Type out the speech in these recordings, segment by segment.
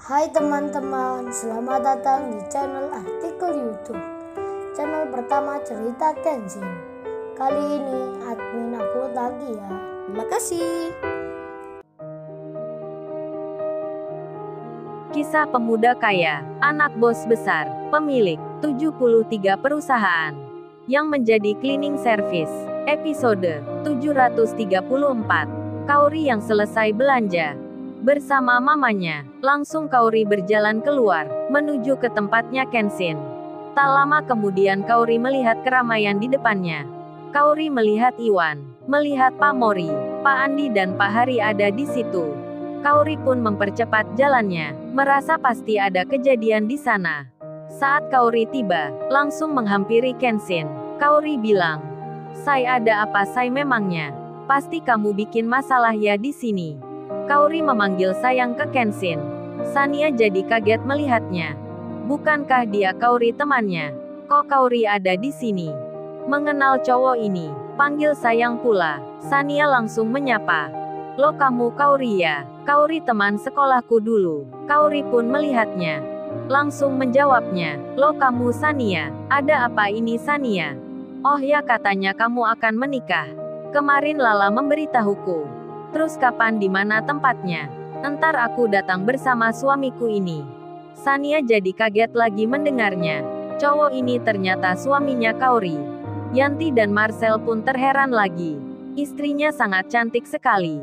Hai teman-teman, selamat datang di channel artikel YouTube. Channel pertama cerita Kenshin. Kali ini admin upload lagi ya. Terima kasih. Kisah pemuda kaya, anak bos besar, pemilik 73 perusahaan, yang menjadi cleaning service. Episode 734. Kaori yang selesai belanja bersama mamanya, langsung Kaori berjalan keluar, menuju ke tempatnya Kenshin. Tak lama kemudian Kaori melihat keramaian di depannya. Kaori melihat Iwan, melihat Pak Mori, Pak Andi dan Pak Hari ada di situ. Kaori pun mempercepat jalannya, merasa pasti ada kejadian di sana. Saat Kaori tiba, langsung menghampiri Kenshin. Kaori bilang, "Saya ada apa saya memangnya? Pasti kamu bikin masalah ya di sini." Kaori memanggil sayang ke Kenshin. Sania jadi kaget melihatnya. Bukankah dia Kaori temannya? Kok Kaori ada di sini? Mengenal cowok ini, panggil sayang pula. Sania langsung menyapa. "Lo kamu Kaori ya? Kaori teman sekolahku dulu." Kaori pun melihatnya. Langsung menjawabnya, "Lo kamu Sania, ada apa ini Sania?" "Oh ya katanya kamu akan menikah. Kemarin Lala memberitahuku. Terus kapan di mana tempatnya?" "Entar aku datang bersama suamiku ini." Sania jadi kaget lagi mendengarnya. Cowok ini ternyata suaminya Kaori. Yanti dan Marcel pun terheran lagi. Istrinya sangat cantik sekali.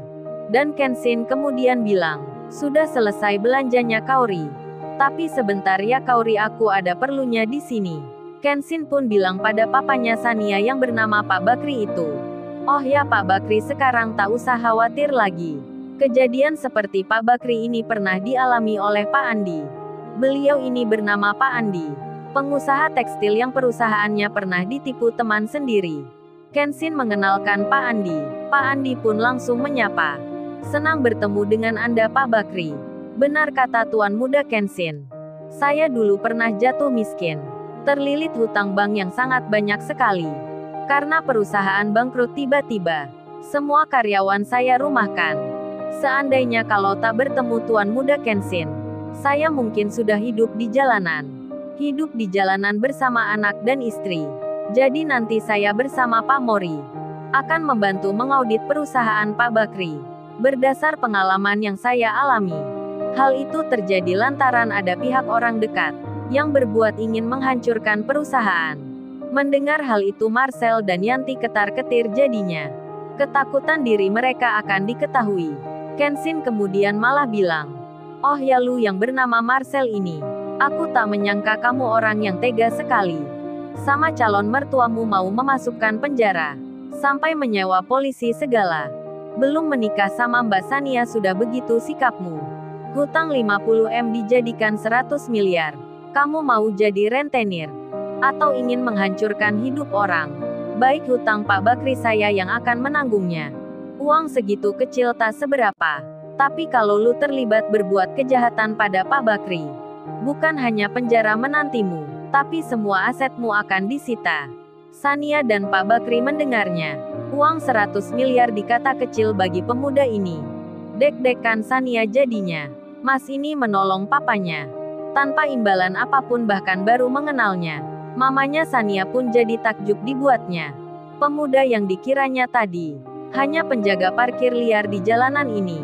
Dan Kenshin kemudian bilang, "Sudah selesai belanjanya Kaori. Tapi sebentar ya Kaori, aku ada perlunya di sini." Kenshin pun bilang pada papanya Sania yang bernama Pak Bakri itu. "Oh ya Pak Bakri, sekarang tak usah khawatir lagi. Kejadian seperti Pak Bakri ini pernah dialami oleh Pak Andi. Beliau ini bernama Pak Andi, pengusaha tekstil yang perusahaannya pernah ditipu teman sendiri." Kenshin mengenalkan Pak Andi. Pak Andi pun langsung menyapa. "Senang bertemu dengan Anda Pak Bakri." "Benar kata Tuan Muda Kenshin. Saya dulu pernah jatuh miskin. Terlilit hutang bank yang sangat banyak sekali. Karena perusahaan bangkrut tiba-tiba, semua karyawan saya rumahkan. Seandainya kalau tak bertemu Tuan Muda Kenshin, saya mungkin sudah hidup di jalanan. Hidup di jalanan bersama anak dan istri. Jadi nanti saya bersama Pak Mori akan membantu mengaudit perusahaan Pak Bakri. Berdasar pengalaman yang saya alami, hal itu terjadi lantaran ada pihak orang dekat yang berbuat ingin menghancurkan perusahaan." Mendengar hal itu Marcel dan Yanti ketar-ketir jadinya. Ketakutan diri mereka akan diketahui. Kenshin kemudian malah bilang, "Oh ya lu yang bernama Marcel ini. Aku tak menyangka kamu orang yang tega sekali. Sama calon mertuamu mau memasukkan penjara. Sampai menyewa polisi segala. Belum menikah sama Mbak Sania sudah begitu sikapmu. Hutang 50 M dijadikan 100 miliar. Kamu mau jadi rentenir? Atau ingin menghancurkan hidup orang? Baik hutang Pak Bakri saya yang akan menanggungnya. Uang segitu kecil tak seberapa. Tapi kalau lu terlibat berbuat kejahatan pada Pak Bakri, bukan hanya penjara menantimu, tapi semua asetmu akan disita." Sania dan Pak Bakri mendengarnya. Uang 100 miliar dikata kecil bagi pemuda ini. Dek-dekan Sania jadinya. Mas ini menolong papanya tanpa imbalan apapun, bahkan baru mengenalnya. Mamanya Sania pun jadi takjub dibuatnya. Pemuda yang dikiranya tadi hanya penjaga parkir liar di jalanan ini,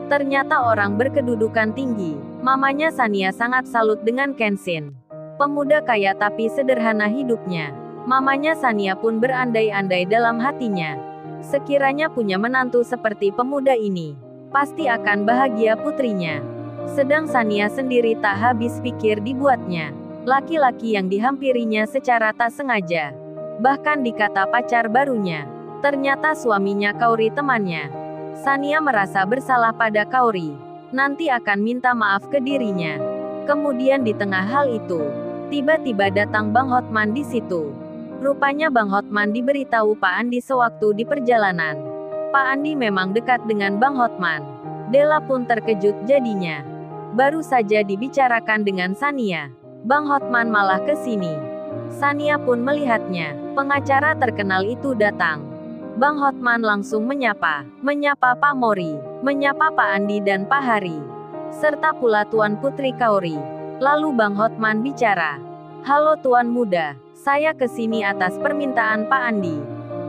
ternyata orang berkedudukan tinggi. Mamanya Sania sangat salut dengan Kenshin. Pemuda kaya tapi sederhana hidupnya. Mamanya Sania pun berandai-andai dalam hatinya. Sekiranya punya menantu seperti pemuda ini, pasti akan bahagia putrinya. Sedang Sania sendiri tak habis pikir dibuatnya laki-laki yang dihampirinya secara tak sengaja. Bahkan dikata pacar barunya, ternyata suaminya Kaori temannya. Sania merasa bersalah pada Kaori. Nanti akan minta maaf ke dirinya. Kemudian di tengah hal itu, tiba-tiba datang Bang Hotman di situ. Rupanya Bang Hotman diberitahu Pak Andi sewaktu di perjalanan. Pak Andi memang dekat dengan Bang Hotman. Della pun terkejut jadinya. Baru saja dibicarakan dengan Sania, Bang Hotman malah ke sini. Sania pun melihatnya. Pengacara terkenal itu datang. Bang Hotman langsung menyapa Pak Mori, menyapa Pak Andi dan Pak Hari. serta pula Tuan Putri Kauri. Lalu Bang Hotman bicara. Halo Tuan Muda, saya kesini atas permintaan Pak Andi.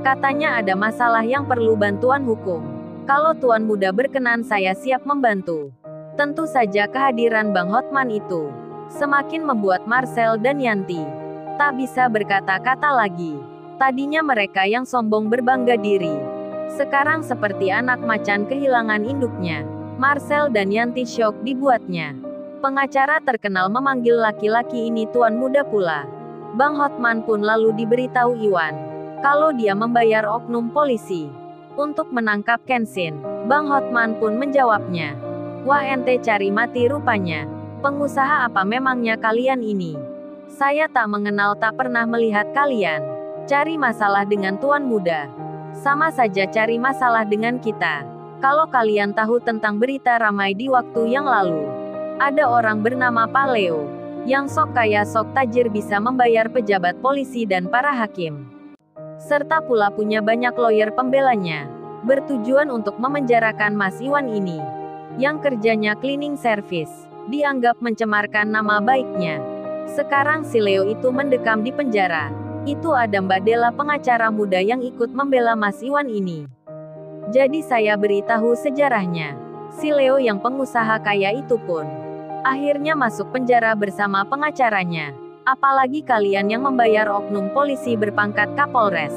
Katanya ada masalah yang perlu bantuan hukum. Kalau Tuan Muda berkenan saya siap membantu. Tentu saja kehadiran Bang Hotman itu semakin membuat Marcel dan Yanti tak bisa berkata-kata lagi. Tadinya mereka yang sombong berbangga diri, sekarang seperti anak macan kehilangan induknya. Marcel dan Yanti syok dibuatnya. Pengacara terkenal memanggil laki-laki ini Tuan Muda pula. Bang Hotman pun lalu diberitahu Iwan kalau dia membayar oknum polisi untuk menangkap Kenshin. Bang Hotman pun menjawabnya, wah ente cari mati rupanya. Pengusaha apa memangnya kalian ini? Saya tak mengenal, tak pernah melihat kalian cari masalah dengan Tuan Muda. Sama saja cari masalah dengan kita. Kalau kalian tahu tentang berita ramai di waktu yang lalu, ada orang bernama Pak Leo yang sok kaya sok tajir bisa membayar pejabat polisi dan para hakim, serta pula punya banyak lawyer pembelanya, bertujuan untuk memenjarakan Mas Iwan ini yang kerjanya cleaning service, dianggap mencemarkan nama baiknya. Sekarang si Leo itu mendekam di penjara. Itu ada Mbak Della, pengacara muda yang ikut membela Mas Iwan ini. Jadi saya beritahu sejarahnya. Si Leo yang pengusaha kaya itu pun akhirnya masuk penjara bersama pengacaranya. Apalagi kalian yang membayar oknum polisi berpangkat Kapolres.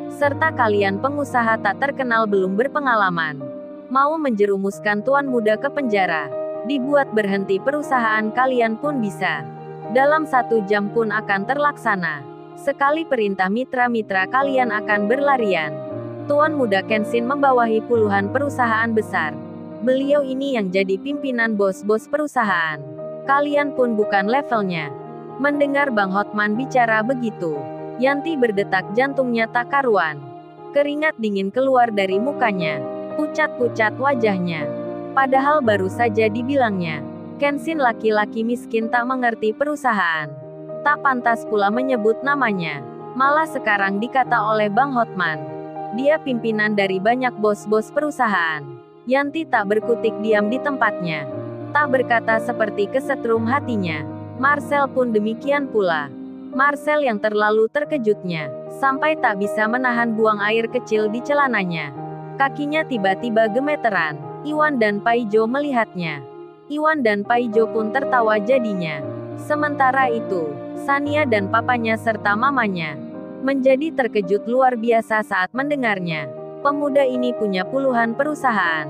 Serta kalian pengusaha tak terkenal belum berpengalaman, mau menjerumuskan Tuan Muda ke penjara. Dibuat berhenti perusahaan kalian pun bisa. Dalam 1 jam pun akan terlaksana. Sekali perintah mitra-mitra kalian akan berlarian. Tuan Muda Kenshin membawahi puluhan perusahaan besar. Beliau ini yang jadi pimpinan bos-bos perusahaan. Kalian pun bukan levelnya. Mendengar Bang Hotman bicara begitu, Yanti berdetak jantungnya tak karuan. Keringat dingin keluar dari mukanya. Pucat-pucat wajahnya. Padahal baru saja dibilangnya, Kenshin laki-laki miskin tak mengerti perusahaan. Tak pantas pula menyebut namanya. Malah sekarang dikata oleh Bang Hotman, dia pimpinan dari banyak bos-bos perusahaan. Yanti tak berkutik diam di tempatnya. Tak berkata seperti kesetrum hatinya. Marcel pun demikian pula. Marcel yang terlalu terkejutnya, sampai tak bisa menahan buang air kecil di celananya. Kakinya tiba-tiba gemeteran. Iwan dan Paijo melihatnya. Iwan dan Paijo pun tertawa jadinya. Sementara itu, Sania dan papanya serta mamanya menjadi terkejut luar biasa saat mendengarnya. Pemuda ini punya puluhan perusahaan.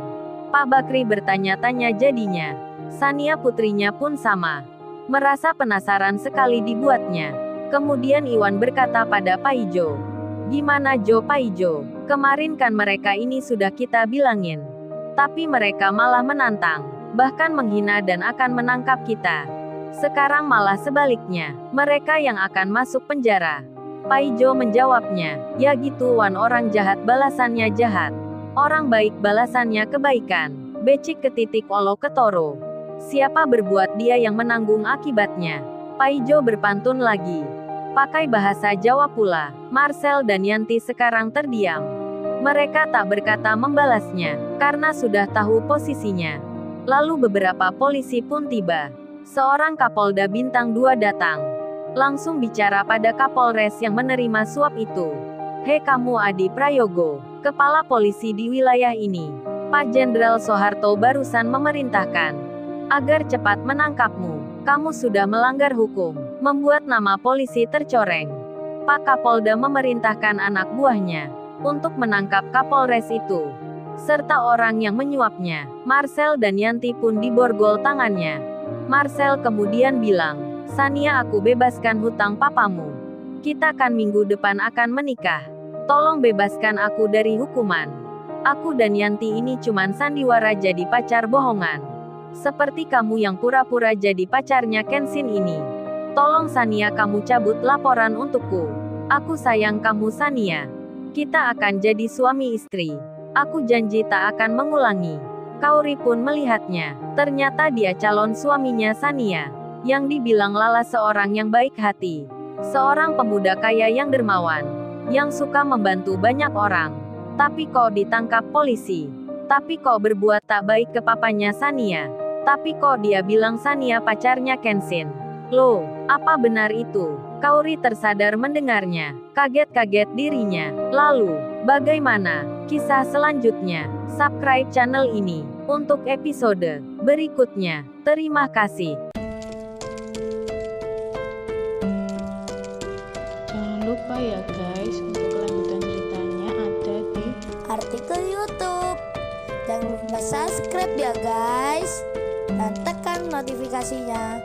Pak Bakri bertanya-tanya jadinya. Sania putrinya pun sama. Merasa penasaran sekali dibuatnya. Kemudian Iwan berkata pada Paijo, gimana Jo Paijo? Kemarin kan mereka ini sudah kita bilangin. Tapi mereka malah menantang, bahkan menghina dan akan menangkap kita. Sekarang malah sebaliknya, mereka yang akan masuk penjara. Paijo menjawabnya, ya gitu Wan, orang jahat balasannya jahat. Orang baik balasannya kebaikan. Becik ketitik olo ketoro. Siapa berbuat dia yang menanggung akibatnya. Paijo berpantun lagi. Pakai bahasa Jawa pula. Marcel dan Yanti sekarang terdiam. Mereka tak berkata membalasnya, karena sudah tahu posisinya. Lalu beberapa polisi pun tiba. Seorang Kapolda Bintang 2 datang. Langsung bicara pada Kapolres yang menerima suap itu. Hei kamu Adi Prayogo, kepala polisi di wilayah ini. Pak Jenderal Soeharto barusan memerintahkan agar cepat menangkapmu. Kamu sudah melanggar hukum, membuat nama polisi tercoreng. Pak Kapolda memerintahkan anak buahnya untuk menangkap Kapolres itu, serta orang yang menyuapnya. Marcel dan Yanti pun diborgol tangannya. Marcel kemudian bilang, Sania, aku bebaskan hutang papamu. Kita kan minggu depan akan menikah. Tolong bebaskan aku dari hukuman. Aku dan Yanti ini cuman sandiwara jadi pacar bohongan. Seperti kamu yang pura-pura jadi pacarnya Kenshin ini. Tolong Sania, kamu cabut laporan untukku. Aku sayang kamu Sania. Kita akan jadi suami istri. Aku janji tak akan mengulangi. Kauri pun melihatnya. Ternyata dia calon suaminya Sania, yang dibilang Lala seorang yang baik hati. Seorang pemuda kaya yang dermawan, yang suka membantu banyak orang. Tapi kok ditangkap polisi. Tapi kok berbuat tak baik ke papanya Sania. Tapi kok dia bilang Sania pacarnya Kenshin? Loh, apa benar itu? Kaori tersadar mendengarnya. Kaget-kaget dirinya. Lalu, bagaimana kisah selanjutnya? Subscribe channel ini untuk episode berikutnya. Terima kasih. Jangan lupa ya guys, untuk kelanjutan ceritanya ada di artikel YouTube. Jangan lupa subscribe ya guys, dan tekan notifikasinya